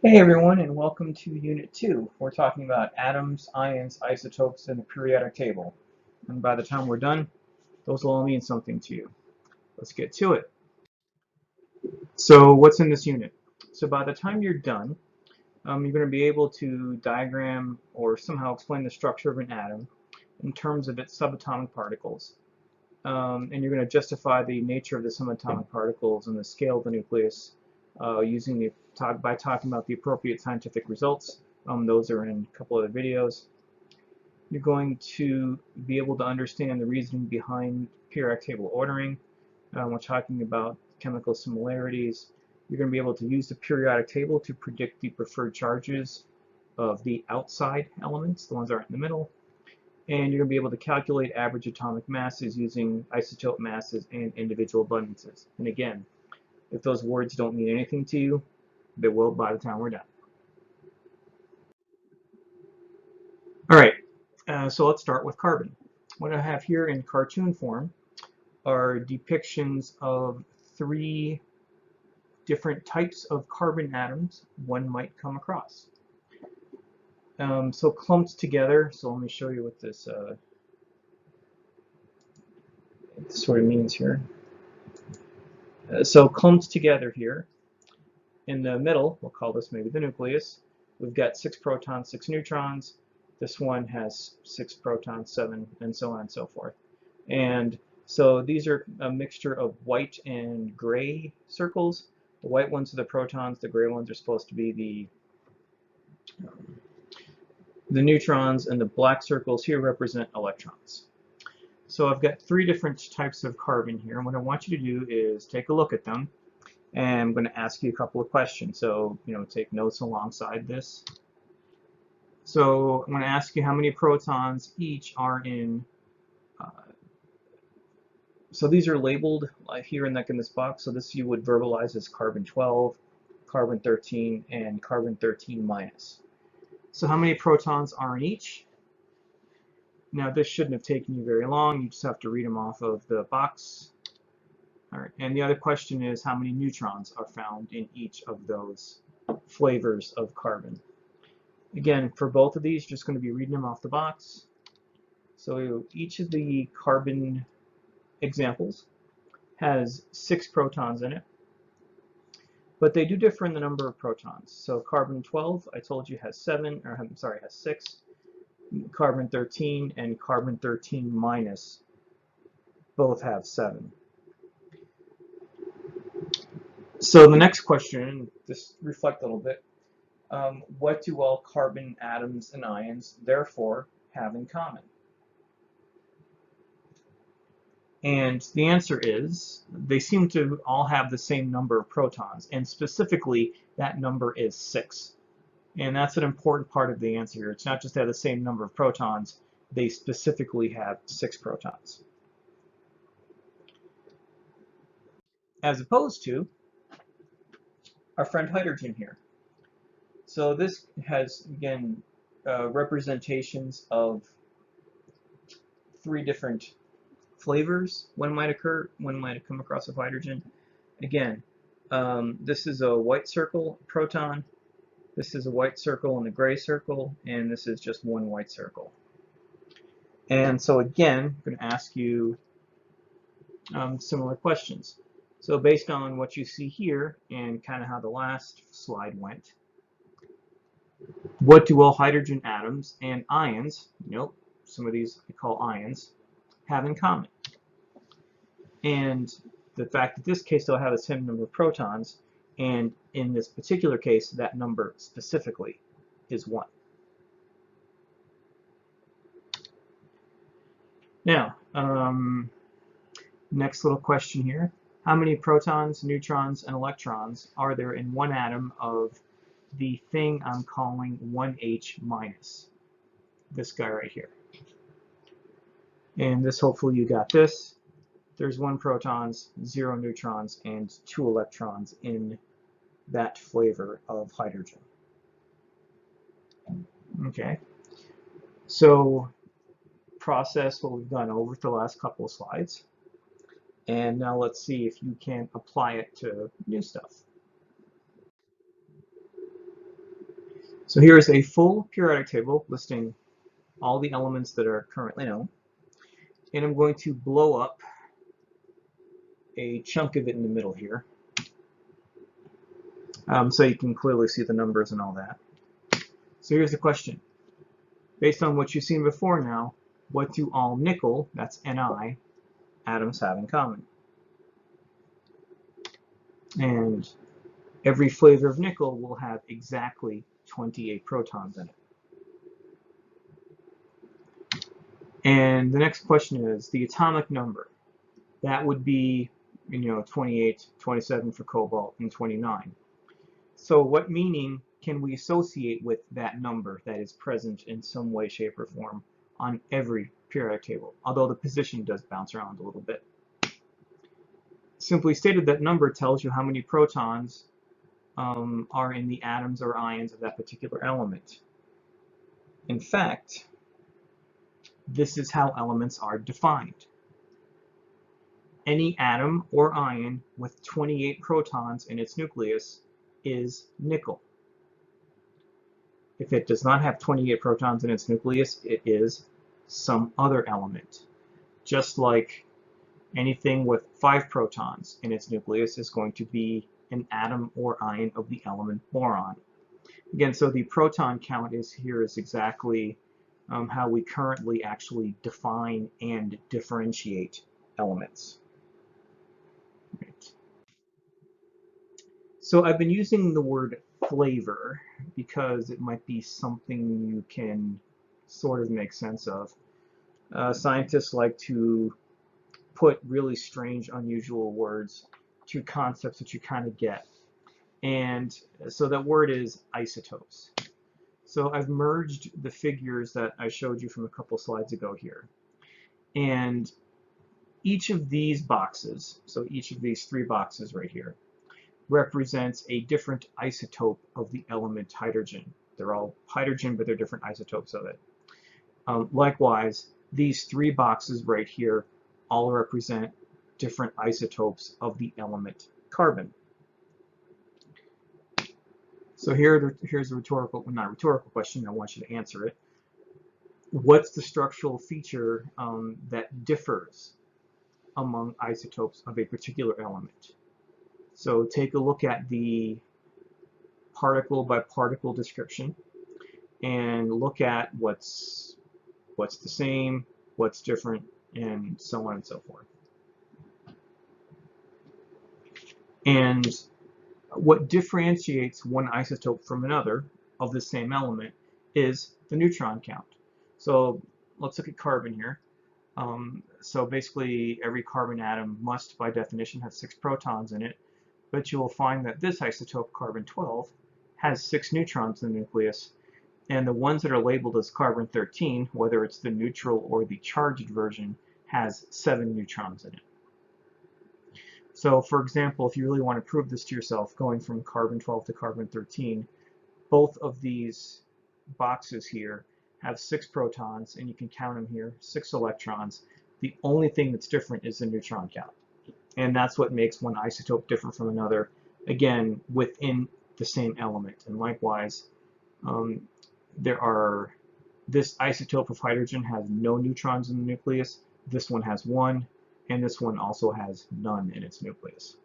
Hey everyone, and welcome to Unit 2. We're talking about atoms, ions, isotopes, and the periodic table. And by the time we're done, those will all mean something to you. Let's get to it. So what's in this unit? So by the time you're done, you're going to be able to diagram or somehow explain the structure of an atom in terms of its subatomic particles. And you're going to justify the nature of the subatomic particles and the scale of the nucleus by talking about the appropriate scientific results. Those are in a couple other videos. You're going to be able to understand the reasoning behind periodic table ordering. We're talking about chemical similarities. You're going to be able to use the periodic table to predict the preferred charges of the outside elements, the ones that are in the middle. And you're going to be able to calculate average atomic masses using isotope masses and individual abundances. And again, if those words don't mean anything to you, they will by the time we're done. All right, so let's start with carbon. What I have here in cartoon form are depictions of three different types of carbon atoms one might come across. So clumped together, so let me show you what this sort of means here. So clumped together here, in the middle, we'll call this maybe the nucleus, we've got 6 protons, 6 neutrons. This one has 6 protons, 7, and so on and so forth. And so these are a mixture of white and gray circles. The white ones are the protons, the gray ones are supposed to be the neutrons, and the black circles here represent electrons. So I've got 3 different types of carbon here, and what I want you to do is take a look at them, and I'm going to ask you a couple of questions. So, take notes alongside this. So I'm going to ask you how many protons each are in. So these are labeled here in this box. So this you would verbalize as carbon 12, carbon 13, and carbon 13 minus. So how many protons are in each? Now this shouldn't have taken you very long. You just have to read them off of the box. All right. And the other question is how many neutrons are found in each of those flavors of carbon. Again, for both of these, just going to be reading them off the box. So each of the carbon examples has 6 protons in it, but they do differ in the number of protons. So carbon 12, I told you, has 7, or I'm sorry, has 6. Carbon 13 and carbon 13 minus both have 7. So the next question, just reflect a little bit. What do all carbon atoms and ions therefore have in common? And the answer is they seem to all have the same number of protons, and specifically that number is 6. And that's an important part of the answer here. It's not just they have the same number of protons, they specifically have 6 protons. As opposed to our friend hydrogen here. So this has, again, representations of 3 different flavors one might come across with hydrogen. Again, this is a white circle proton, this is a white circle and a gray circle, and this is just one white circle. And so again, I'm going to ask you similar questions. So based on what you see here and kind of how the last slide went, what do all hydrogen atoms and ions, some of these I call ions, have in common? And the fact that this case they'll have the same number of protons, and in this particular case that number specifically is 1. Now, next little question here. How many protons, neutrons, and electrons are there in one atom of the thing I'm calling 1H minus? This guy right here. And this, hopefully you got this. There's 1 protons, 0 neutrons, and 2 electrons in that flavor of hydrogen. Okay, so process what we've gone over for the last couple of slides, and now let's see if you can apply it to new stuff. So here is a full periodic table listing all the elements that are currently known. And I'm going to blow up a chunk of it in the middle here, so you can clearly see the numbers and all that. So here's the question. Based on what you've seen before now, what do all nickel, that's Ni, atoms have in common? And every flavor of nickel will have exactly 28 protons in it. And the next question is the atomic number. That would be, 28, 27 for cobalt, and 29. So what meaning can we associate with that number that is present in some way, shape, or form on every periodic table, although the position does bounce around a little bit? Simply stated, that number tells you how many protons are in the atoms or ions of that particular element. In fact, this is how elements are defined. Any atom or ion with 28 protons in its nucleus is nickel. If it does not have 28 protons in its nucleus, it is some other element. Just like anything with 5 protons in its nucleus is going to be an atom or ion of the element boron. Again, so the proton count is exactly how we currently actually define and differentiate elements. Right. So I've been using the word flavor because it might be something you can sort of make sense of. Scientists like to put really strange, unusual words to concepts that you kind of get. And so that word is isotopes. So I've merged the figures that I showed you from a couple slides ago here. And each of these boxes, so each of these 3 boxes right here, represents a different isotope of the element hydrogen. They're all hydrogen, but they're different isotopes of it. Likewise, these 3 boxes right here all represent different isotopes of the element carbon. So here's a rhetorical, well, not a rhetorical question, I want you to answer it. What's the structural feature that differs among isotopes of a particular element? So take a look at the particle by particle description and look at what's the same, what's different, and so on and so forth. And what differentiates one isotope from another of the same element is the neutron count. So let's look at carbon here. So basically every carbon atom must by definition have 6 protons in it, but you will find that this isotope, carbon-12, has 6 neutrons in the nucleus, and the ones that are labeled as carbon-13, whether it's the neutral or the charged version, has 7 neutrons in it. So for example, if you really want to prove this to yourself, going from carbon-12 to carbon-13, both of these boxes here have 6 protons, and you can count them here, 6 electrons. The only thing that's different is the neutron count. And that's what makes one isotope different from another, again, within the same element. And likewise, this isotope of hydrogen has no neutrons in the nucleus, this one has 1, and this one also has none in its nucleus.